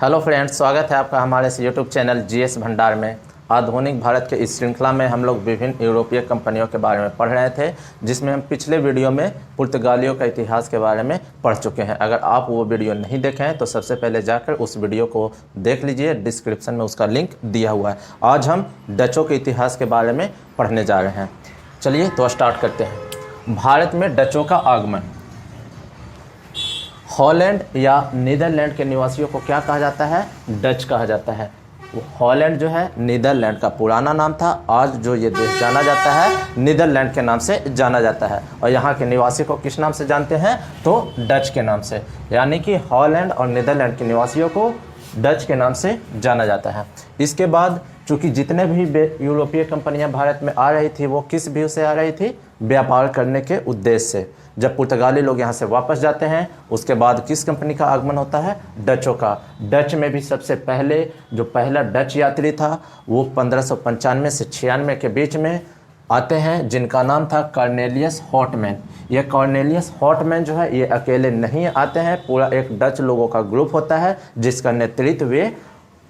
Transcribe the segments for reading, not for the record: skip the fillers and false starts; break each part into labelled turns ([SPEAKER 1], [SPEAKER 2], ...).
[SPEAKER 1] Hello friends, स्वागत है आपका हमारे इस यूट्यूब चैनल जीएस भंडार में। आधुनिक भारत के इस श्रृंखला में हम लोग विभिन्न यूरोपीय कंपनियों के बारे में पढ़ रहे थे, जिसमें हम पिछले वीडियो में पुर्तगालियों का इतिहास के बारे में पढ़ चुके हैं। अगर आप वो वीडियो नहीं देखे हैं तो सबसे पहले जाकर उस वीडियो को देख लीजिए, डिस्क्रिप्शन में उसका लिंक दिया हुआ है। आज हम डचों के इतिहास के बारे में पढ़ने जा रहे हैं। चलिए तो स्टार्ट करते हैं। भारत में डचों का आगमन। हॉलैंड या नीदरलैंड के निवासियों को क्या कहा जाता है? डच कहा जाता है। हॉलैंड जो है नीदरलैंड का पुराना नाम था। आज जो ये देश जाना जाता है नीदरलैंड के नाम से जाना जाता है, और यहाँ के निवासी को किस नाम से जानते हैं? तो डच के नाम से। यानी कि हॉलैंड और नीदरलैंड के निवासियों को डच के नाम से जाना जाता है। इसके बाद चूँकि जितने भी यूरोपीय कंपनियां भारत में आ रही थी वो किस व्यू से आ रही थी? व्यापार करने के उद्देश्य से। जब पुर्तगाली लोग यहाँ से वापस जाते हैं उसके बाद किस कंपनी का आगमन होता है? डचों का। डच में भी सबसे पहले जो पहला डच यात्री था वो 1595 से 96 के बीच में आते हैं, जिनका नाम था कॉर्नेलियस हॉटमैन। ये कॉर्नेलियस हॉटमैन जो है ये अकेले नहीं आते हैं, पूरा एक डच लोगों का ग्रुप होता है जिसका नेतृत्व वे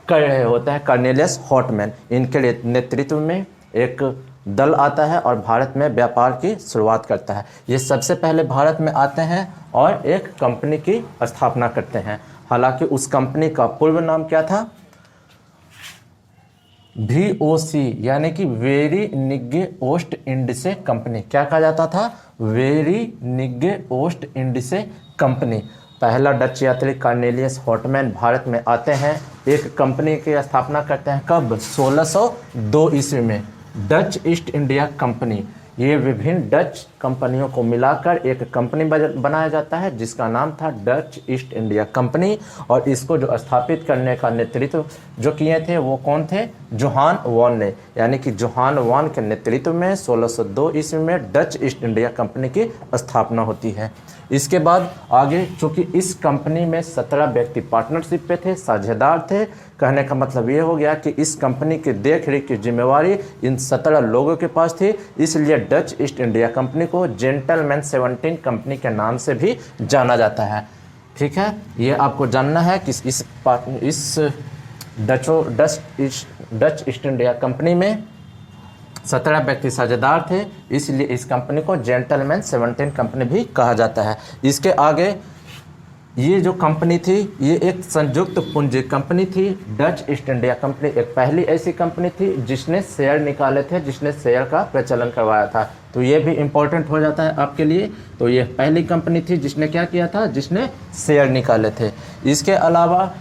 [SPEAKER 1] कर रहे होते हैं, कॉर्नेलियस हॉटमैन। इनके नेतृत्व में एक दल आता है और भारत में व्यापार की शुरुआत करता है। ये सबसे पहले भारत में आते हैं और एक कंपनी की स्थापना करते हैं। हालांकि उस कंपनी का पूर्व नाम क्या था? VOC यानी कि वेरी निग्गे ओस्ट इंडिसे कंपनी। क्या कहा जाता था? Vereenigde Oostindische Compagnie. पहला डच यात्री कॉर्नेलियस हॉटमैन भारत में आते हैं, एक कंपनी की स्थापना करते हैं। कब? 1602 ईस्वी में डच ईस्ट इंडिया कंपनी। ये विभिन्न डच कंपनियों को मिलाकर एक कंपनी बनाया जाता है जिसका नाम था डच ईस्ट इंडिया कंपनी। और इसको जो स्थापित करने का नेतृत्व जो किए थे वो कौन थे? जोहान वॉन ने। यानी कि जोहान वॉन के नेतृत्व में 1602 ईस्वी में डच ईस्ट इंडिया कंपनी की स्थापना होती है। इसके बाद आगे चूँकि इस कंपनी में 17 व्यक्ति पार्टनरशिप पे थे, साझेदार थे। कहने का मतलब ये हो गया कि इस कंपनी की देख रेख की जिम्मेवारी इन 17 लोगों के पास थी, इसलिए डच ईस्ट इंडिया कंपनी को जेंटलमैन 17 कंपनी के नाम से भी जाना जाता है। ठीक है, ये आपको जानना है कि इस डच ईस्ट इंडिया कंपनी में 17 व्यक्ति साझेदार थे, इसलिए इस कंपनी को जेंटलमैन 17 कंपनी भी कहा जाता है। इसके आगे ये जो कंपनी थी ये एक संयुक्त पूंजी कंपनी थी। डच ईस्ट इंडिया कंपनी एक पहली ऐसी कंपनी थी जिसने शेयर निकाले थे, जिसने शेयर का प्रचलन करवाया था। तो ये भी इम्पोर्टेंट हो जाता है आपके लिए। तो ये पहली कंपनी थी जिसने क्या किया था? जिसने शेयर निकाले थे। इसके अलावा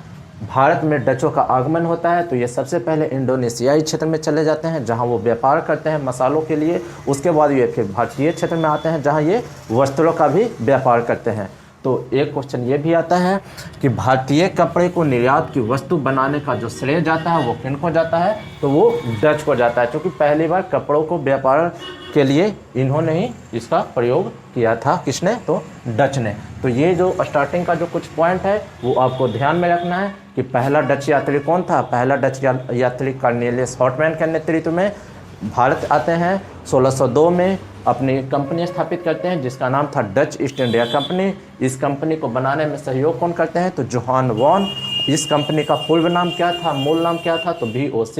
[SPEAKER 1] भारत में डचों का आगमन होता है तो ये सबसे पहले इंडोनेशियाई क्षेत्र में चले जाते हैं जहां वो व्यापार करते हैं मसालों के लिए। उसके बाद ये फिर भारतीय क्षेत्र में आते हैं जहां ये वस्त्रों का भी व्यापार करते हैं। तो एक क्वेश्चन ये भी आता है कि भारतीय कपड़े को निर्यात की वस्तु बनाने का जो श्रेय जाता है वो किन को जाता है? तो वो डच को जाता है, क्योंकि पहली बार कपड़ों को व्यापार के लिए इन्होंने ही इसका प्रयोग किया था। किसने? तो डच ने। तो ये जो स्टार्टिंग का जो कुछ पॉइंट है वो आपको ध्यान में रखना है कि पहला डच यात्री कौन था? पहला डच यात्री कॉर्नेलियस हॉटमैन के नेतृत्व में भारत आते हैं। 1602 में अपनी कंपनी स्थापित करते हैं जिसका नाम था डच ईस्ट इंडिया कंपनी। इस कंपनी को बनाने में सहयोग कौन करते हैं? तो जोहान वॉन। इस कंपनी का पूर्व नाम क्या था? मूल नाम क्या था? तो VOC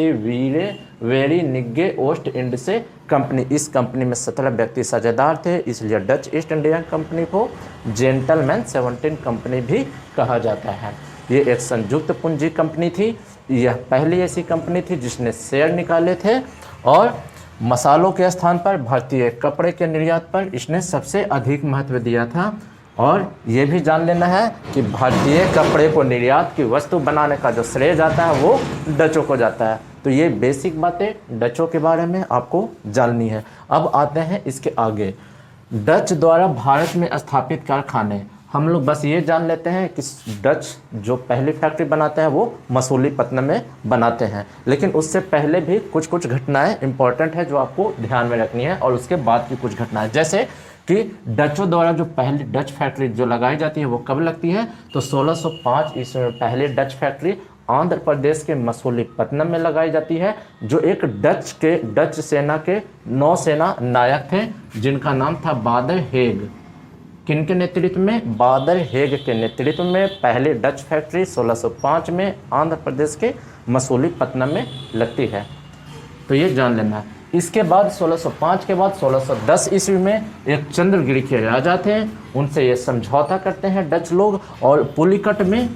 [SPEAKER 1] very निग्गे Oostindische company. इस कंपनी में 17 व्यक्ति साझेदार थे, इसलिए डच ईस्ट इंडिया कंपनी को जेंटलमैन 17 कंपनी भी कहा जाता है। ये एक संयुक्त पूंजी कंपनी थी। यह पहली ऐसी कंपनी थी जिसने शेयर निकाले थे और मसालों के स्थान पर भारतीय कपड़े के निर्यात पर इसने सबसे अधिक महत्व दिया था। और ये भी जान लेना है कि भारतीय कपड़े को निर्यात की वस्तु बनाने का जो श्रेय जाता है वो डचों को जाता है। तो ये बेसिक बातें डचों के बारे में आपको जाननी है। अब आते हैं इसके आगे, डच द्वारा भारत में स्थापित कारखाने। हम लोग बस ये जान लेते हैं कि डच जो पहली फैक्ट्री बनाते हैं वो मसूलीपट्टनम में बनाते हैं, लेकिन उससे पहले भी कुछ घटनाएं इंपॉर्टेंट है जो आपको ध्यान में रखनी है, और उसके बाद की कुछ घटनाएं, जैसे कि डचों द्वारा जो पहली डच फैक्ट्री जो लगाई जाती है वो कब लगती है? तो 1605 ईस्वी में पहली डच फैक्ट्री आंध्र प्रदेश के मसूलीपट्टनम में लगाई जाती है, जो एक डच सेना के नौसेना नायक थे जिनका नाम था बादर हेग। किन के नेतृत्व में? बादर हेग के नेतृत्व में पहली डच फैक्ट्री 1605 में आंध्र प्रदेश के मसूलीपट्टनम में लगती है। तो ये जान लेना है। इसके बाद 1605 के बाद 1610 ईस्वी में एक चंद्रगिरी के राजा थे, उनसे ये समझौता करते हैं डच लोग और पुलिकट में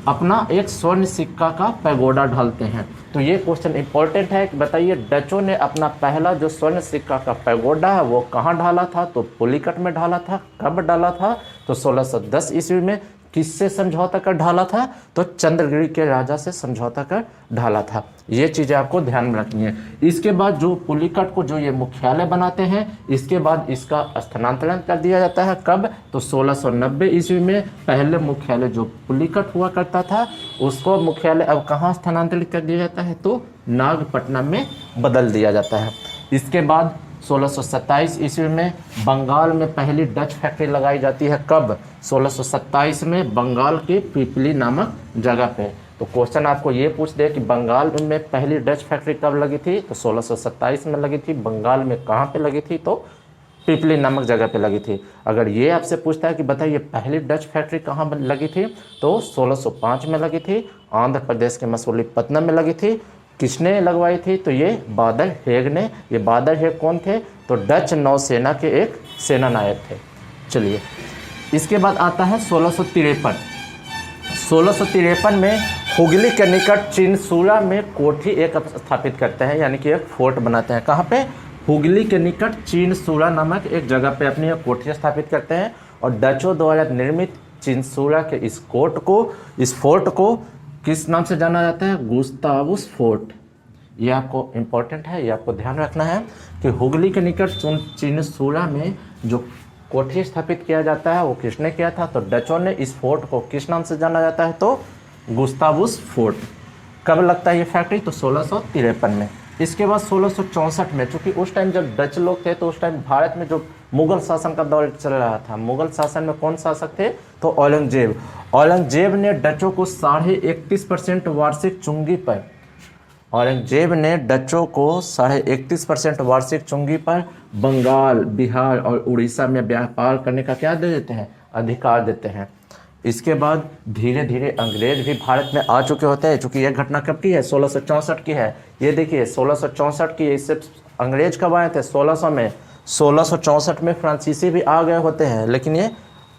[SPEAKER 1] अपना एक स्वर्ण सिक्का का पैगोडा ढालते हैं। तो ये क्वेश्चन इंपॉर्टेंट है कि बताइए डचों ने अपना पहला जो स्वर्ण सिक्का का पैगोडा है वो कहाँ ढाला था? तो पुलिकट में ढाला था। कब डाला था? तो 1610 ईस्वी में। किससे समझौता कर ढाला था? तो चंद्रगिरी के राजा से समझौता कर ढाला था। ये चीज़ें आपको ध्यान में रखनी है। इसके बाद जो पुलिकट को जो ये मुख्यालय बनाते हैं, इसके बाद इसका स्थानांतरण कर दिया जाता है। कब? तो 1690 ईस्वी में पहले मुख्यालय जो पुलिकट हुआ करता था उसको मुख्यालय अब कहाँ स्थानांतरित कर दिया जाता है? तो नागपट्टनम में बदल दिया जाता है। इसके बाद 1627 ईस्वी में बंगाल में पहली डच फैक्ट्री लगाई जाती है। कब? 1627 में बंगाल के पिपली नामक जगह पे। तो क्वेश्चन आपको ये पूछ दे कि बंगाल में पहली डच फैक्ट्री कब लगी थी? तो 1627 में लगी थी। बंगाल में कहाँ पे लगी थी? तो पिपली नामक जगह पे लगी थी। अगर ये आपसे पूछता है कि बताइए पहली डच फैक्ट्री कहाँ लगी थी? तो 1605 में लगी थी, आंध्र प्रदेश के मसूलीपट्टनम में लगी थी। किसने लगवाई थी? तो ये बादर हेग ने। ये बादर हेग कौन थे? तो डच नौसेना के एक सेना नायक थे। चलिए, इसके बाद आता है 1653। 1653 में हुगली के निकट चिनसूरा में कोठी एक स्थापित करते हैं, यानी कि एक फोर्ट बनाते हैं। कहाँ पे? हुगली के निकट चिनसूरा नामक एक जगह पे अपनी एक कोठी स्थापित करते हैं और डचों द्वारा निर्मित चिनसूरा के इस फोर्ट को किस नाम से जाना जाता है? गुस्तावुस फोर्ट। ये आपको इम्पोर्टेंट है, ये आपको ध्यान रखना है कि हुगली के निकट चिनसूरा में जो कोठी स्थापित किया जाता है वो किसने किया था? तो डचों ने। इस फोर्ट को किस नाम से जाना जाता है? तो गुस्तावुस फोर्ट। कब लगता है ये फैक्ट्री? तो 1653 में। इसके बाद 1664 में, चूँकि उस टाइम जब डच लोग थे तो उस टाइम भारत में जो मुगल शासन का दौर चल रहा था। मुगल शासन में कौन शासक थे? तो औरंगजेब। औरंगजेब ने डचों को 31.5% वार्षिक चुंगी पर औरंगजेब ने डचों को 31.5% वार्षिक चुंगी पर बंगाल, बिहार और उड़ीसा में व्यापार करने का क्या दे देते हैं? अधिकार देते हैं। इसके बाद धीरे धीरे अंग्रेज भी भारत में आ चुके होते हैं। चूँकि यह घटना कब की है? 1664 की है। ये देखिए 1664 की। इससे अंग्रेज कब आए थे? 1600 में। 1664 में फ्रांसीसी भी आ गए होते हैं, लेकिन ये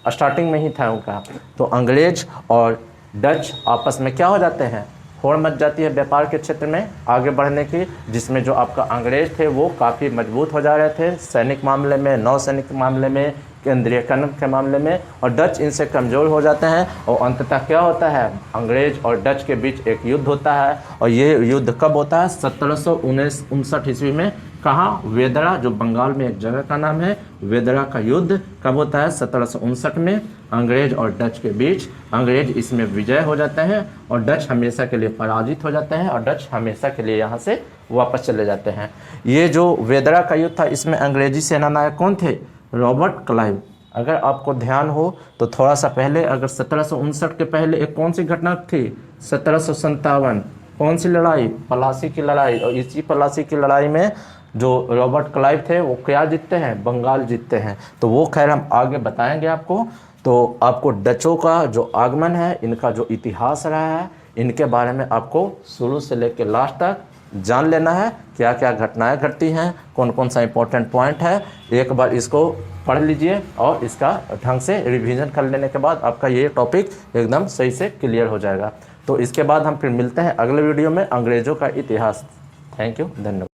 [SPEAKER 1] स्टार्टिंग में ही था उनका। तो अंग्रेज और डच आपस में क्या हो जाते हैं? होड़ मच जाती है व्यापार के क्षेत्र में आगे बढ़ने की, जिसमें जो आपका अंग्रेज थे वो काफ़ी मजबूत हो जा रहे थे सैनिक मामले में, नौसैनिक मामले में, केंद्रीयकरण के मामले में, और डच इनसे कमज़ोर हो जाते हैं। और अंततः क्या होता है? अंग्रेज और डच के बीच एक युद्ध होता है। और ये युद्ध कब होता है? 1759 ईस्वी में। कहाँ? वेदरा, जो बंगाल में एक जगह का नाम है। वेदरा का युद्ध कब होता है? 1759 में, अंग्रेज और डच के बीच। अंग्रेज इसमें विजय हो जाते हैं और डच हमेशा के लिए पराजित हो जाते हैं और डच हमेशा के लिए यहाँ से वापस चले जाते हैं। ये जो वेदरा का युद्ध था इसमें अंग्रेजी सेना नायक कौन थे? Robert Clive. अगर आपको ध्यान हो तो थोड़ा सा पहले, अगर 1759 के पहले एक कौन सी घटना थी? 1757। कौन सी लड़ाई? पलासी की लड़ाई। और इसी पलासी की लड़ाई में जो रॉबर्ट क्लाइव थे वो क्या जीतते हैं? बंगाल जीतते हैं। तो वो खैर हम आगे बताएंगे आपको। तो आपको डचों का जो आगमन है, इनका जो इतिहास रहा है, इनके बारे में आपको शुरू से लेकर लास्ट तक जान लेना है। क्या क्या घटनाएं घटती हैं, कौन कौन सा इंपॉर्टेंट पॉइंट है। एक बार इसको पढ़ लीजिए और इसका ढंग से रिवीजन कर लेने के बाद आपका ये टॉपिक एकदम सही से क्लियर हो जाएगा। तो इसके बाद हम फिर मिलते हैं अगले वीडियो में अंग्रेज़ों का इतिहास। थैंक यू, धन्यवाद।